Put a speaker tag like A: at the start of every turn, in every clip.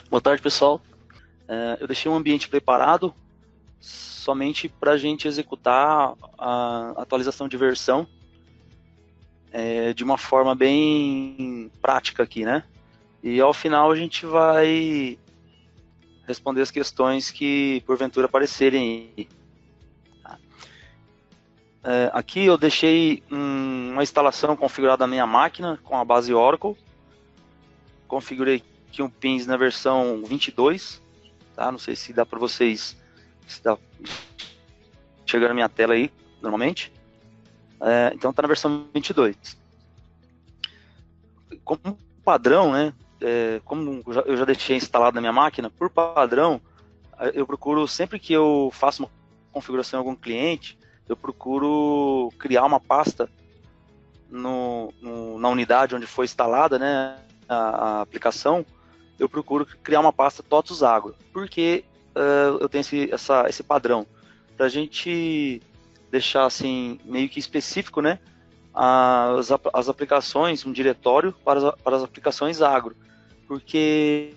A: Boa tarde, pessoal. Eu deixei um ambiente preparado somente para a gente executar a atualização de versão de uma forma bem prática aqui, né? E ao final a gente vai responder as questões que porventura aparecerem aí. Aqui eu deixei uma instalação configurada na minha máquina com a base Oracle. Configurei aqui um pins na versão 22, tá? Não sei se dá para vocês, se dá chegando na minha tela aí, normalmente. Então está na versão 22. Como padrão, né? Como eu já deixei instalado na minha máquina, por padrão, eu procuro, sempre que eu faço uma configuração em algum cliente, eu procuro criar uma pasta na unidade onde foi instalada, né, a aplicação. Eu procuro criar uma pasta TOTUS Agro, porque eu tenho esse padrão, para a gente deixar assim meio que específico, né, as aplicações, um diretório para as aplicações agro, porque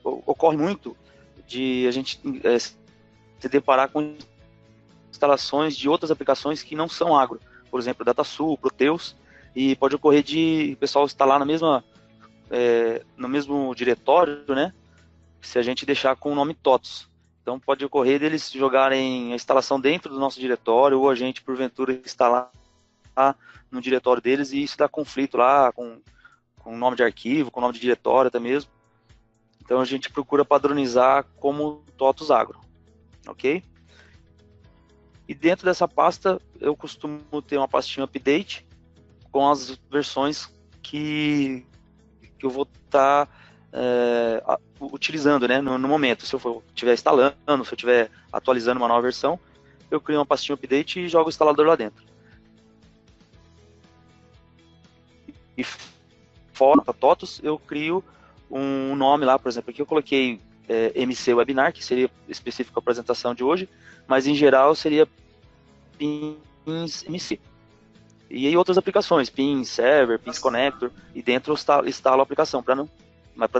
A: ocorre muito de a gente se deparar com instalações de outras aplicações que não são agro, por exemplo, DataSul, Proteus, e pode ocorrer de o pessoal instalar no mesmo diretório, né, se a gente deixar com o nome TOTUS. Então pode ocorrer deles jogarem a instalação dentro do nosso diretório, ou a gente, porventura, instalar no diretório deles, e isso dá conflito lá com nome de arquivo, com nome de diretório até mesmo. Então a gente procura padronizar como TOTUS Agro, ok? E dentro dessa pasta eu costumo ter uma pastinha update com as versões que eu vou estar utilizando, né, no momento. Se eu estiver instalando, se eu estiver atualizando uma nova versão, eu crio uma pastinha update e jogo o instalador lá dentro. E fora da TOTUS, eu crio um nome lá, por exemplo, aqui eu coloquei MC Webinar, que seria específico a apresentação de hoje, mas em geral seria Pins MC. E aí outras aplicações, Pins Server, Pins Connector, e dentro eu instalo a aplicação, para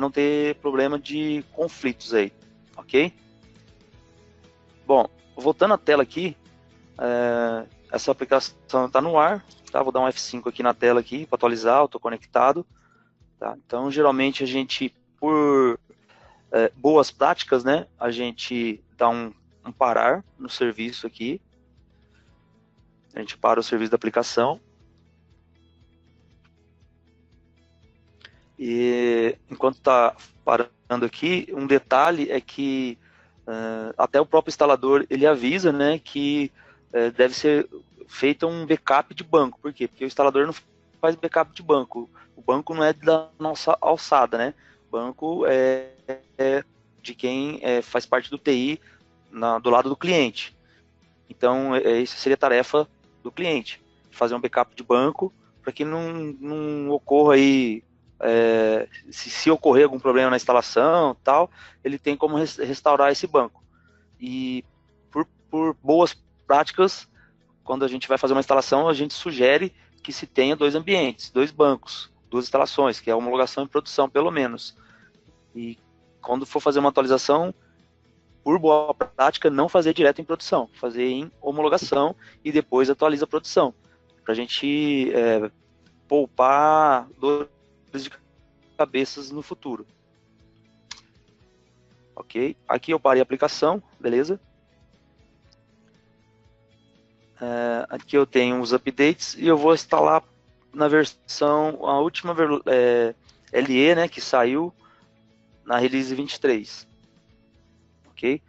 A: não ter problema de conflitos aí, ok? Bom, voltando à tela aqui, essa aplicação está no ar, tá? Vou dar um F5 aqui na tela aqui para atualizar, eu estou conectado. Tá? Então, geralmente a gente, por boas práticas, né, a gente dá um parar no serviço aqui. A gente para o serviço da aplicação. E enquanto está parando aqui, um detalhe é que até o próprio instalador ele avisa, né, que deve ser feito um backup de banco. Por quê? Porque o instalador não faz backup de banco. O banco não é da nossa alçada, né? O banco é de quem faz parte do TI do lado do cliente. Então, isso seria tarefa do cliente, fazer um backup de banco para que não ocorra aí, se ocorrer algum problema na instalação tal, ele tem como restaurar esse banco. E por boas práticas, quando a gente vai fazer uma instalação, a gente sugere que se tenha dois ambientes, dois bancos, duas instalações, que é a homologação e produção, pelo menos. E quando for fazer uma atualização, por boa prática, não fazer direto em produção, fazer em homologação e depois atualiza a produção, para a gente poupar dores de cabeças no futuro. Ok? Aqui eu parei a aplicação, beleza? Aqui eu tenho os updates e eu vou instalar na versão, a última LE, né, que saiu na release 23. Ok?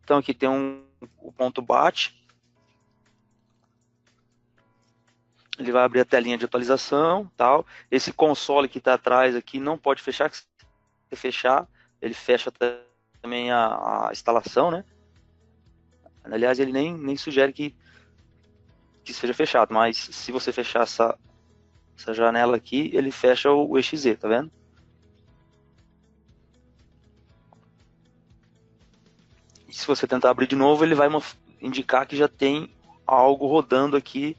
A: Então aqui tem o ponto BAT. Ele vai abrir a telinha de atualização, tal. Esse console que está atrás aqui não pode fechar, se fechar, ele fecha também a instalação, né? Aliás, ele nem sugere que seja fechado, mas se você fechar essa janela aqui, ele fecha o exe, tá vendo? E se você tentar abrir de novo, ele vai indicar que já tem algo rodando aqui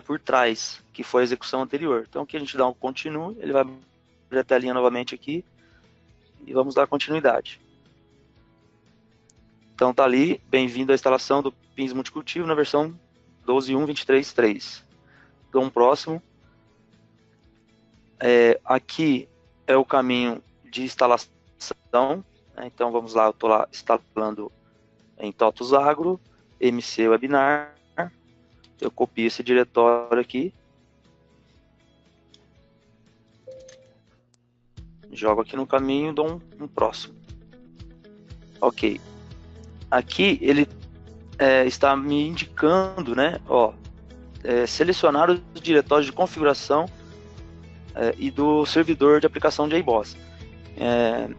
A: por trás, que foi a execução anterior. Então aqui a gente dá um continue, ele vai abrir a telinha novamente aqui, e vamos dar continuidade. Então tá ali, bem-vindo à instalação do Pins Multicultivo na versão 12.1.23.3. Dou um próximo. Aqui é o caminho de instalação, né? Então vamos lá, eu estou lá instalando em TOTUS Agro, MC Webinar, eu copio esse diretório aqui, jogo aqui no caminho, dou um próximo. Ok. Aqui ele está me indicando, né, selecionar os diretórios de configuração e do servidor de aplicação de JBoss.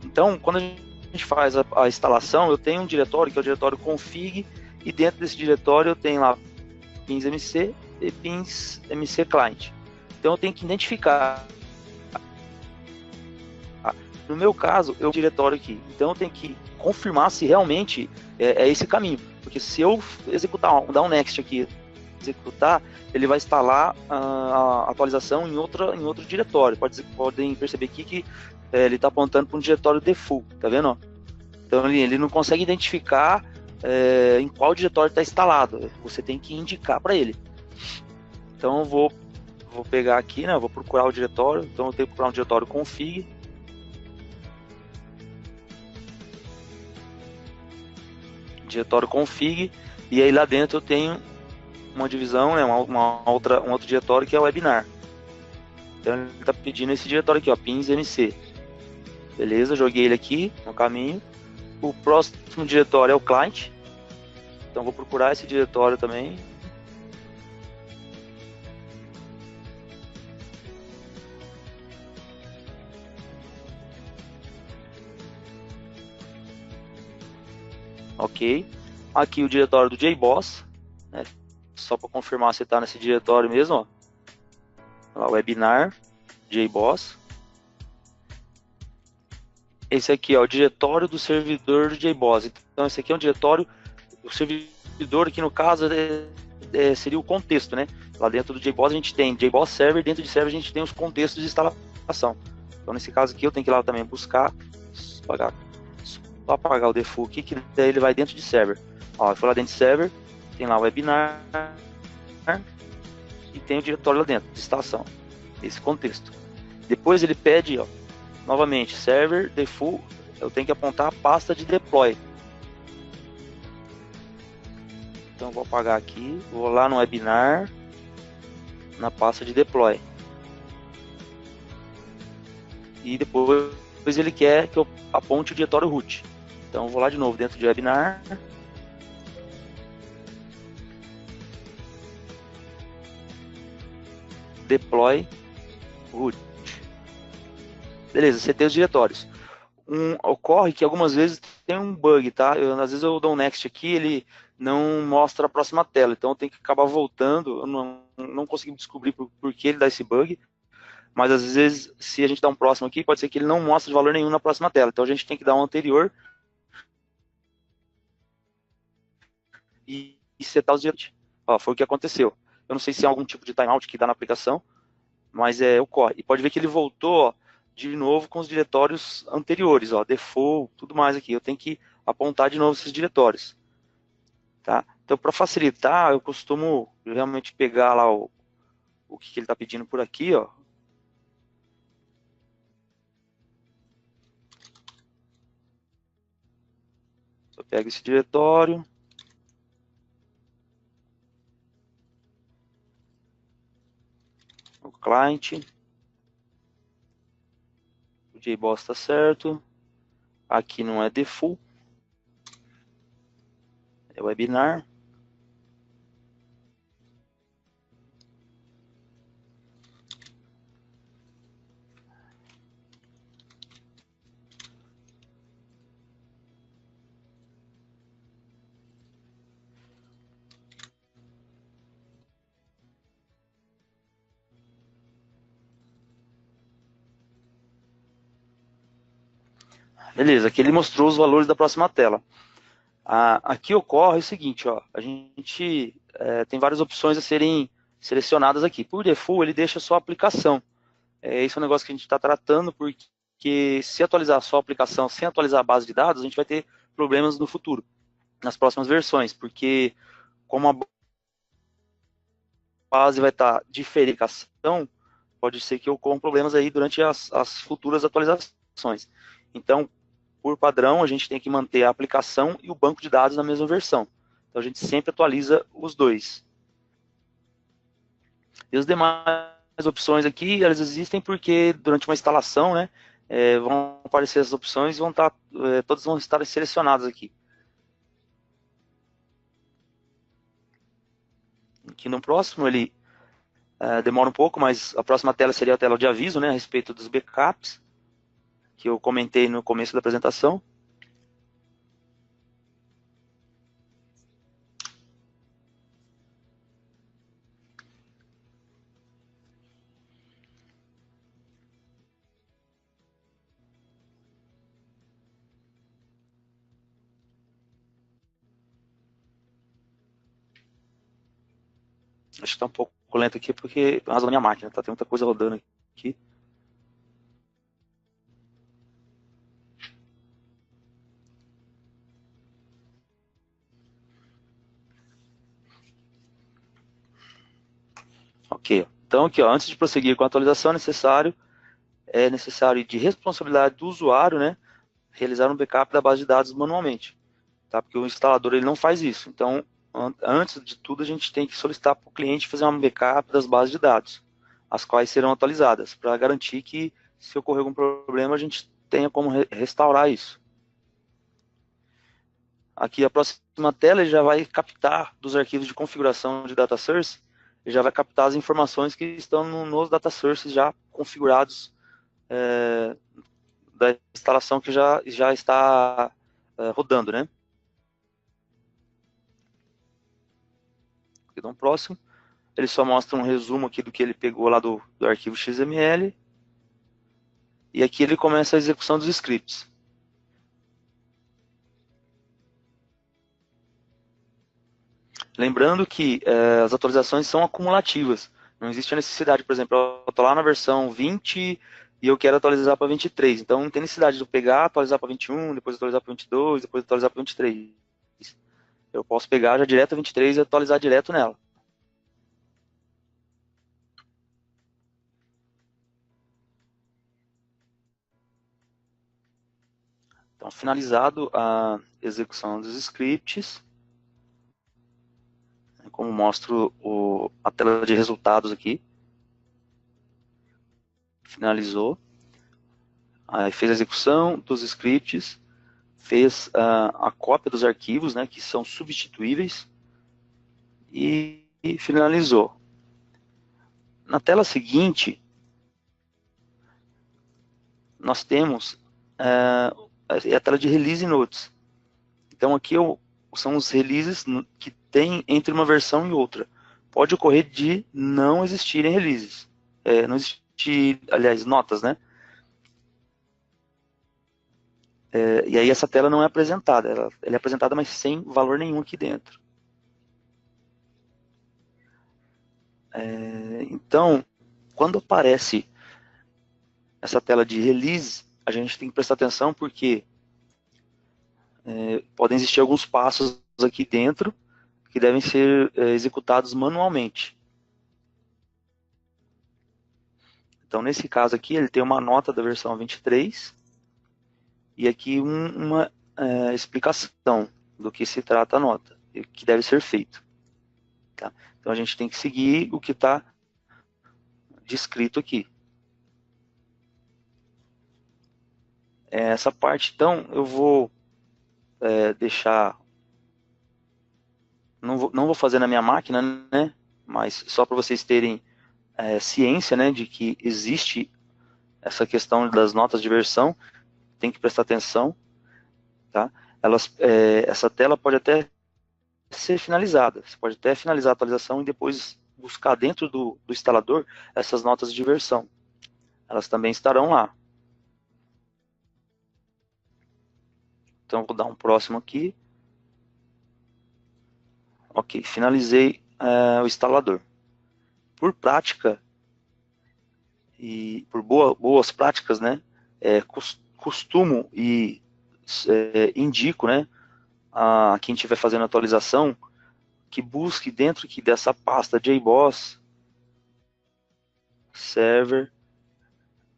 A: Então, quando a gente faz a instalação, eu tenho um diretório que é o diretório config, e dentro desse diretório eu tenho lá pins MC e pins MC client. Então eu tenho que identificar. No meu caso, eu tenho um diretório aqui, então eu tenho que confirmar se realmente é esse caminho, porque se eu executar, dar um next aqui, executar, ele vai instalar a atualização em outro diretório. Podem perceber aqui que ele está apontando para um diretório default, tá vendo? Então ele não consegue identificar em qual diretório está instalado. Você tem que indicar para ele. Então eu vou pegar aqui, né? Eu vou procurar o diretório. Então eu tenho que procurar um diretório config. Diretório config, e aí lá dentro eu tenho uma divisão, né, um outro diretório que é o webinar. Então ele está pedindo esse diretório aqui, ó, pins MC. Beleza, joguei ele aqui no caminho. O próximo diretório é o client, então vou procurar esse diretório também. Ok, aqui o diretório do JBoss, né? Só para confirmar se está nesse diretório mesmo, ó. Lá, webinar, JBoss. Esse aqui é o diretório do servidor do JBoss. Então esse aqui é um diretório, o servidor aqui no caso seria o contexto, né? Lá dentro do JBoss a gente tem JBoss Server, dentro de server a gente tem os contextos de instalação. Então nesse caso aqui eu tenho que ir lá também buscar, só apagar o default aqui, que daí ele vai dentro de server. Ó, eu fui lá dentro de server, tem lá o webinar e tem o diretório lá dentro de instalação, esse contexto. Depois ele pede, ó, novamente, server default, eu tenho que apontar a pasta de deploy. Então eu vou apagar aqui, vou lá no webinar, na pasta de deploy. E depois ele quer que eu aponte o diretório root. Então eu vou lá de novo dentro de webinar. Deploy root. Beleza, você tem os diretórios. Ocorre que algumas vezes tem um bug, tá? Às vezes eu dou um next aqui, ele não mostra a próxima tela, então eu tenho que acabar voltando. Eu não consegui descobrir por que ele dá esse bug, mas às vezes, se a gente dá um próximo aqui, pode ser que ele não mostre valor nenhum na próxima tela, então a gente tem que dar um anterior e setar os diretórios. Ó, foi o que aconteceu. Eu não sei se é algum tipo de timeout que dá na aplicação, mas ocorre. E pode ver que ele voltou, ó, de novo com os diretórios anteriores, ó, default, tudo mais aqui. Eu tenho que apontar de novo esses diretórios, tá? Então, para facilitar, eu costumo realmente pegar lá o que ele está pedindo por aqui, ó. Eu pego esse diretório, o client, o JBoss está certo, aqui não é default, é webinar. Beleza, aqui ele mostrou os valores da próxima tela. Aqui ocorre o seguinte, ó, a gente tem várias opções a serem selecionadas aqui. Por default, ele deixa só a aplicação. Esse é um negócio que a gente está tratando porque porque se atualizar só a aplicação sem atualizar a base de dados, a gente vai ter problemas no futuro, nas próximas versões, porque como a base vai estar diferente, pode ser que ocorram problemas aí durante as futuras atualizações. Então, por padrão, a gente tem que manter a aplicação e o banco de dados na mesma versão. Então, a gente sempre atualiza os dois. E as demais opções aqui, elas existem porque durante uma instalação, né, vão aparecer as opções e todas vão estar selecionadas aqui. Aqui no próximo, ele demora um pouco, mas a próxima tela seria a tela de aviso, né, a respeito dos backups, que eu comentei no começo da apresentação. Acho que está um pouco lento aqui porque por causa da minha máquina, tá? Tem muita coisa rodando aqui. Ok. Então aqui, ó, antes de prosseguir com a atualização, é necessário de responsabilidade do usuário, né, realizar um backup da base de dados manualmente, tá? Porque o instalador ele não faz isso. Então, antes de tudo, a gente tem que solicitar para o cliente fazer um backup das bases de dados, as quais serão atualizadas, para garantir que, se ocorrer algum problema, a gente tenha como restaurar isso. Aqui a próxima tela ele já vai captar dos arquivos de configuração de data source, ele já vai captar as informações que estão nos data sources já configurados da instalação que já está rodando, né? Então, próximo, ele só mostra um resumo aqui do que ele pegou lá do arquivo XML, e aqui ele começa a execução dos scripts. Lembrando que as atualizações são acumulativas. Não existe a necessidade, por exemplo, eu estou lá na versão 20 e eu quero atualizar para 23. Então não tem necessidade de eu pegar, atualizar para 21, depois atualizar para 22, depois atualizar para 23. Eu posso pegar já direto a 23 e atualizar direto nela. Então, finalizado a execução dos scripts, como mostro a tela de resultados aqui, finalizou, aí fez a execução dos scripts, fez a cópia dos arquivos, né, que são substituíveis, e finalizou. Na tela seguinte, nós temos a tela de Release Notes. Então aqui são os releases que tem entre uma versão e outra. Pode ocorrer de não existirem releases. Não existir, aliás, notas, né? E aí essa tela não é apresentada. Ela é apresentada, mas sem valor nenhum aqui dentro. Então, quando aparece essa tela de release, a gente tem que prestar atenção porque podem existir alguns passos aqui dentro que devem ser executados manualmente. Então, nesse caso aqui, ele tem uma nota da versão 23 e aqui uma explicação do que se trata a nota, e que deve ser feito. Tá? Então, a gente tem que seguir o que está descrito aqui. Essa parte, então, eu vou deixar... Não vou fazer na minha máquina, né? Mas só para vocês terem ciência, né, de que existe essa questão das notas de versão, tem que prestar atenção, tá? Essa tela pode até ser finalizada, você pode até finalizar a atualização e depois buscar dentro do instalador essas notas de versão. Elas também estarão lá. Então, vou dar um próximo aqui. Ok, finalizei o instalador. Por prática, e por boas práticas, né, costumo e indico, né, a quem estiver fazendo atualização, que busque dentro aqui dessa pasta JBoss, server,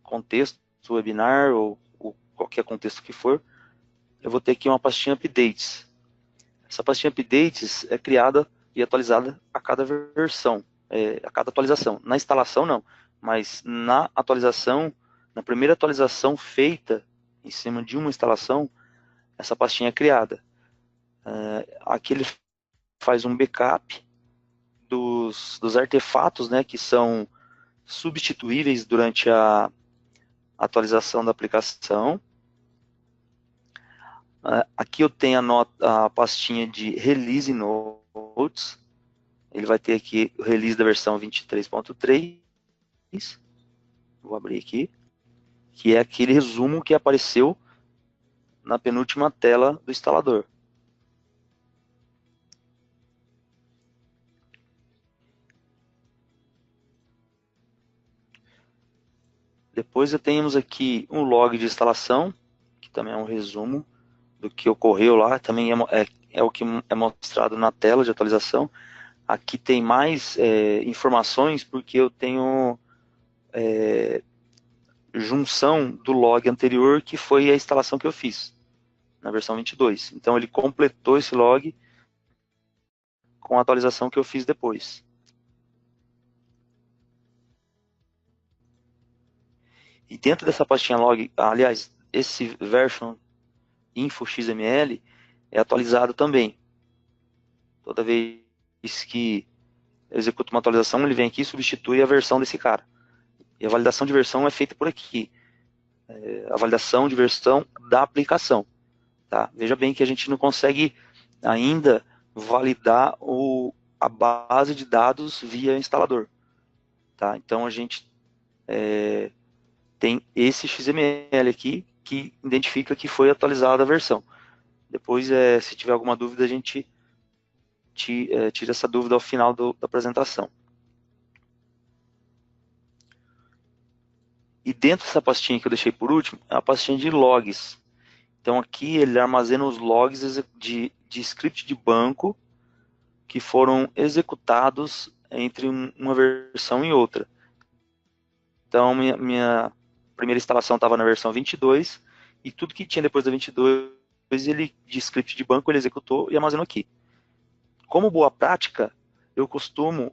A: contexto, webinar ou qualquer contexto que for, eu vou ter aqui uma pastinha updates. Essa pastinha updates é criada e atualizada a cada versão, a cada atualização. Na instalação não, mas na atualização, na primeira atualização feita em cima de uma instalação, essa pastinha é criada. Aqui ele faz um backup dos artefatos, né, que são substituíveis durante a atualização da aplicação. Aqui eu tenho a pastinha de Release Notes. Ele vai ter aqui o release da versão 23.3. Vou abrir aqui. Que é aquele resumo que apareceu na penúltima tela do instalador. Depois temos aqui um log de instalação, que também é um resumo do que ocorreu lá. Também é o que é mostrado na tela de atualização. Aqui tem mais informações, porque eu tenho junção do log anterior, que foi a instalação que eu fiz, na versão 22. Então ele completou esse log com a atualização que eu fiz depois. E dentro dessa pastinha log, aliás, esse version info XML é atualizado também. Toda vez que eu executo uma atualização, ele vem aqui e substitui a versão desse cara. E a validação de versão é feita por aqui. A validação de versão da aplicação. Tá? Veja bem que a gente não consegue ainda validar a base de dados via instalador. Tá? Então a gente tem esse XML aqui que identifica que foi atualizada a versão. Depois, se tiver alguma dúvida, a gente tira essa dúvida ao final da apresentação. E dentro dessa pastinha que eu deixei por último, é a pastinha de logs. Então aqui ele armazena os logs de script de banco que foram executados entre uma versão e outra. Então minha primeira instalação estava na versão 22 e tudo que tinha depois da 22 de script de banco ele executou e armazenou aqui. Como boa prática, eu costumo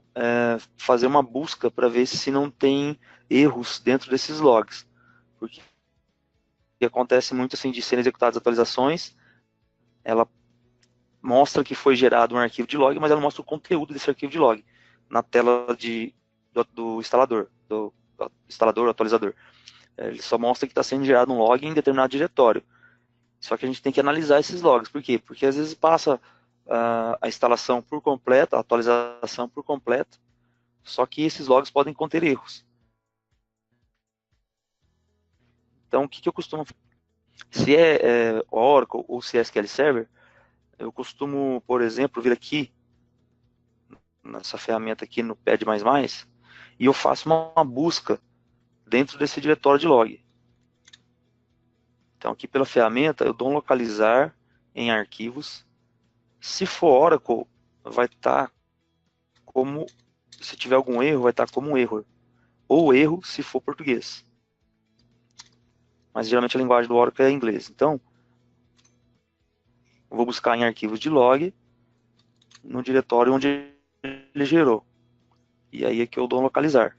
A: fazer uma busca para ver se não tem erros dentro desses logs. Porque acontece muito assim de serem executadas atualizações, ela mostra que foi gerado um arquivo de log, mas ela não mostra o conteúdo desse arquivo de log na tela do instalador, do instalador, atualizador. Ele só mostra que está sendo gerado um log em determinado diretório. Só que a gente tem que analisar esses logs. Por quê? Porque às vezes passa a instalação por completo, a atualização por completo, só que esses logs podem conter erros. Então, o que eu costumo fazer? Se é Oracle ou se é SQL Server, eu costumo, por exemplo, vir aqui, nessa ferramenta aqui no Pad++, e eu faço uma busca dentro desse diretório de log. Então, aqui pela ferramenta, eu dou um localizar em arquivos. Se for Oracle, vai estar como, se tiver algum erro, vai estar como um erro. Ou erro, se for português. Mas geralmente a linguagem do Oracle é inglês. Então, eu vou buscar em arquivos de log, no diretório onde ele gerou. E aí é que eu dou um localizar.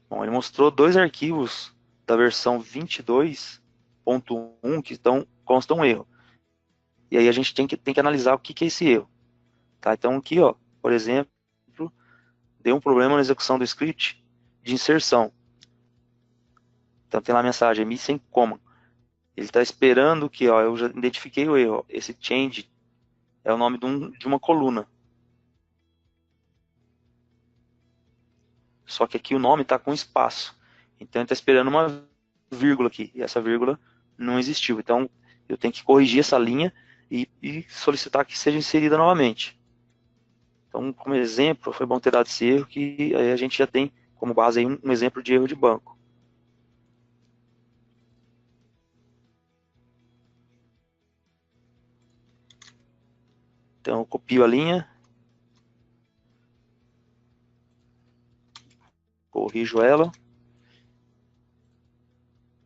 A: Bom, ele mostrou dois arquivos da versão 22.1 que constam um erro. E aí a gente tem que analisar o que é esse erro. Tá? Então aqui, ó, por exemplo, deu um problema na execução do script de inserção. Então tem lá a mensagem missing command. Ele está esperando que, ó, eu já identifiquei o erro. Esse change é o nome de uma coluna. Só que aqui o nome está com espaço. Então ele está esperando uma vírgula aqui. E essa vírgula não existiu. Então eu tenho que corrigir essa linha e solicitar que seja inserida novamente. Então, como exemplo, foi bom ter dado esse erro, que aí a gente já tem como base aí um exemplo de erro de banco. Então eu copio a linha, corrijo ela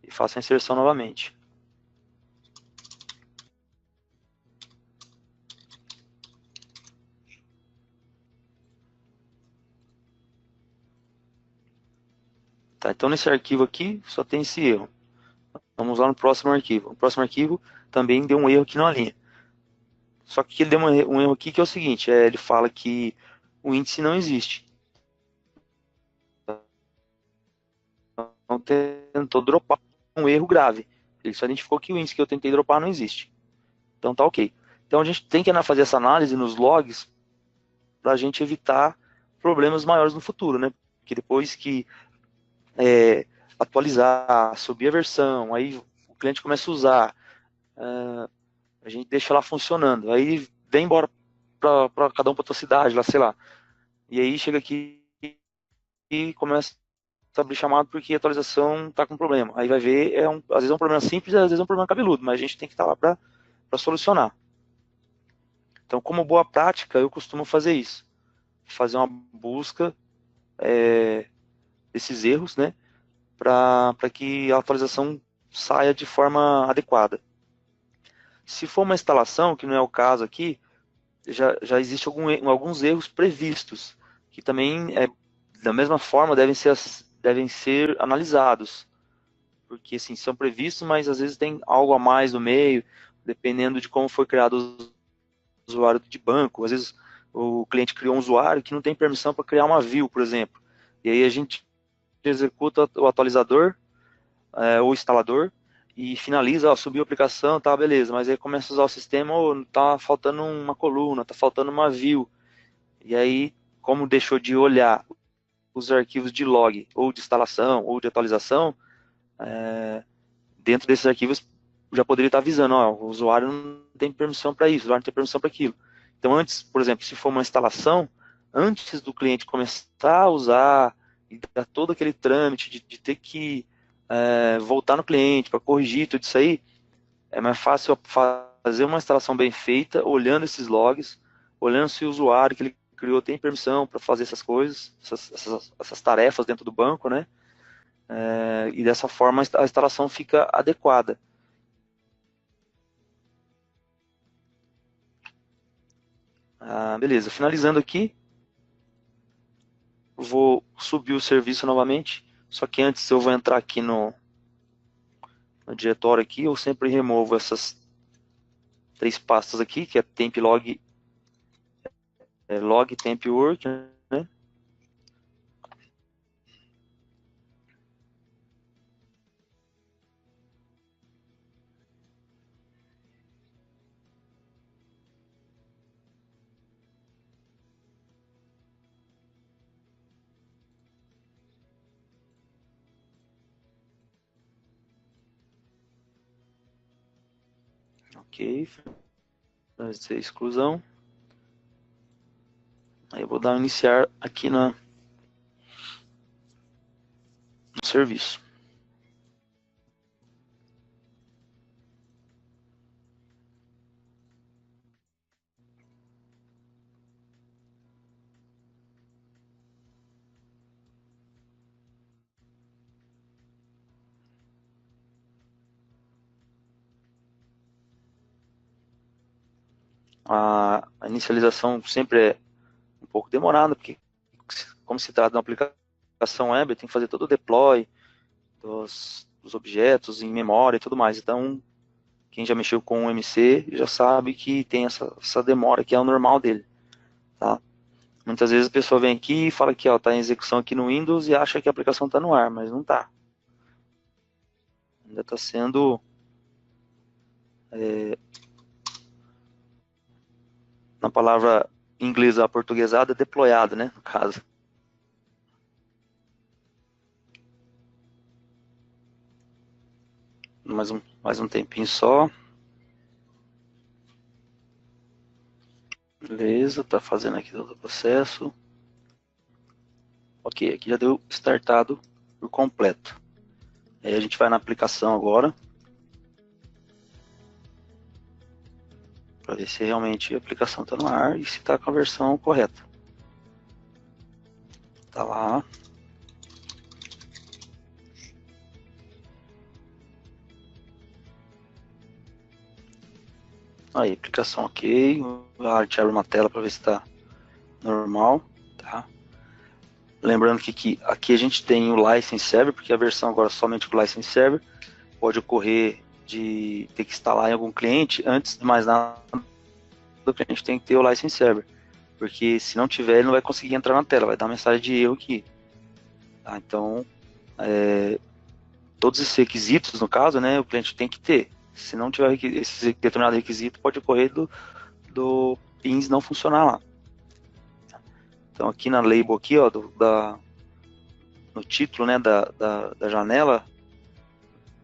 A: e faço a inserção novamente. Tá, então nesse arquivo aqui só tem esse erro. Vamos lá no próximo arquivo. O próximo arquivo também deu um erro aqui na linha. Só que ele deu um erro aqui que é o seguinte, ele fala que o índice não existe. Então tentou dropar um erro grave. Ele só identificou que o índice que eu tentei dropar não existe. Então tá ok. Então a gente tem que fazer essa análise nos logs para a gente evitar problemas maiores no futuro, né? Porque depois que atualizar, subir a versão, aí o cliente começa a usar, a gente deixa lá funcionando, aí vem embora para cada um para tua cidade, lá, sei lá. E aí chega aqui e começa a abrir chamado porque a atualização está com problema. Aí vai ver, às vezes é um problema simples, às vezes é um problema cabeludo, mas a gente tem que estar lá para solucionar. Então, como boa prática, eu costumo fazer isso. Fazer uma busca desses erros, né? Para que a atualização saia de forma adequada. Se for uma instalação, que não é o caso aqui, já existe alguns erros previstos, que também, da mesma forma, devem ser analisados. Porque, assim, são previstos, mas às vezes tem algo a mais no meio, dependendo de como foi criado o usuário de banco. Às vezes o cliente criou um usuário que não tem permissão para criar uma view, por exemplo. E aí a gente executa o atualizador, ou instalador, e finaliza, subiu a aplicação, tá, beleza, mas aí começa a usar o sistema, tá faltando uma coluna, tá faltando uma view, e aí, como deixou de olhar os arquivos de log, ou de instalação, ou de atualização, dentro desses arquivos já poderia estar avisando, ó, o usuário não tem permissão para isso, o usuário não tem permissão para aquilo. Então, antes, por exemplo, se for uma instalação, antes do cliente começar a usar e dar todo aquele trâmite de ter que voltar no cliente para corrigir tudo isso aí, é mais fácil fazer uma instalação bem feita, olhando esses logs, olhando se o usuário que ele criou tem permissão para fazer essas coisas, essas tarefas dentro do banco, né? E dessa forma a instalação fica adequada. Beleza, finalizando aqui, vou subir o serviço novamente, só que antes eu vou entrar aqui no diretório aqui, eu sempre removo essas 3 pastas aqui, que é temp log, log temp work, né? Ok, fazer a exclusão. Aí eu vou dar um iniciar aqui no serviço. A inicialização sempre é um pouco demorada, porque como se trata de uma aplicação web, tem que fazer todo o deploy dos objetos em memória e tudo mais. Então, quem já mexeu com o MC já sabe que tem essa demora, que é o normal dele. Tá? Muitas vezes a pessoa vem aqui e fala que está em execução aqui no Windows e acha que a aplicação está no ar, mas não está. Ainda está sendo na palavra inglesa aportuguesada, deployado, né, no caso. Mais um tempinho só. Beleza, tá fazendo aqui todo o processo. Ok, aqui já deu startado por completo. Aí a gente vai na aplicação agora. para ver se realmente a aplicação está no ar e se está com a versão correta. Tá lá. Aí, aplicação ok. A gente abre uma tela para ver se está normal. Tá? Lembrando que aqui a gente tem o License Server, porque a versão agora somente o License Server. Pode ocorrer de ter que instalar em algum cliente. Antes de mais nada, o cliente tem que ter o License Server. Porque se não tiver, ele não vai conseguir entrar na tela, vai dar mensagem de erro aqui. Tá? Então, todos esses requisitos, no caso, né, o cliente tem que ter. Se não tiver esse determinado requisito, pode ocorrer do pins não funcionar lá. Então, aqui na label, aqui, ó, no título, né, da janela,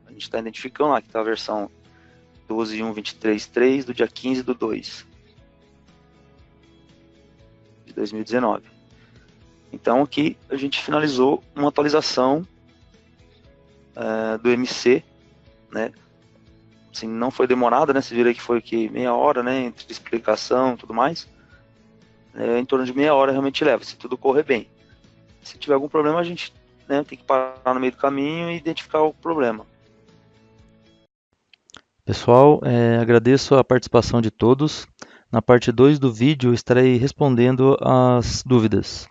A: a gente está identificando lá que está a versão 12.1.23.3 do dia 15/2 de 2019. Então, aqui a gente finalizou uma atualização do MC, né? Assim, não foi demorada, né? Você viram que foi aqui meia hora, né? Entre explicação e tudo mais. Em torno de meia hora realmente leva, se tudo correr bem. Se tiver algum problema, a gente, né, tem que parar no meio do caminho e identificar o problema.
B: Pessoal, agradeço a participação de todos. Na parte 2 do vídeo, eu estarei respondendo as dúvidas.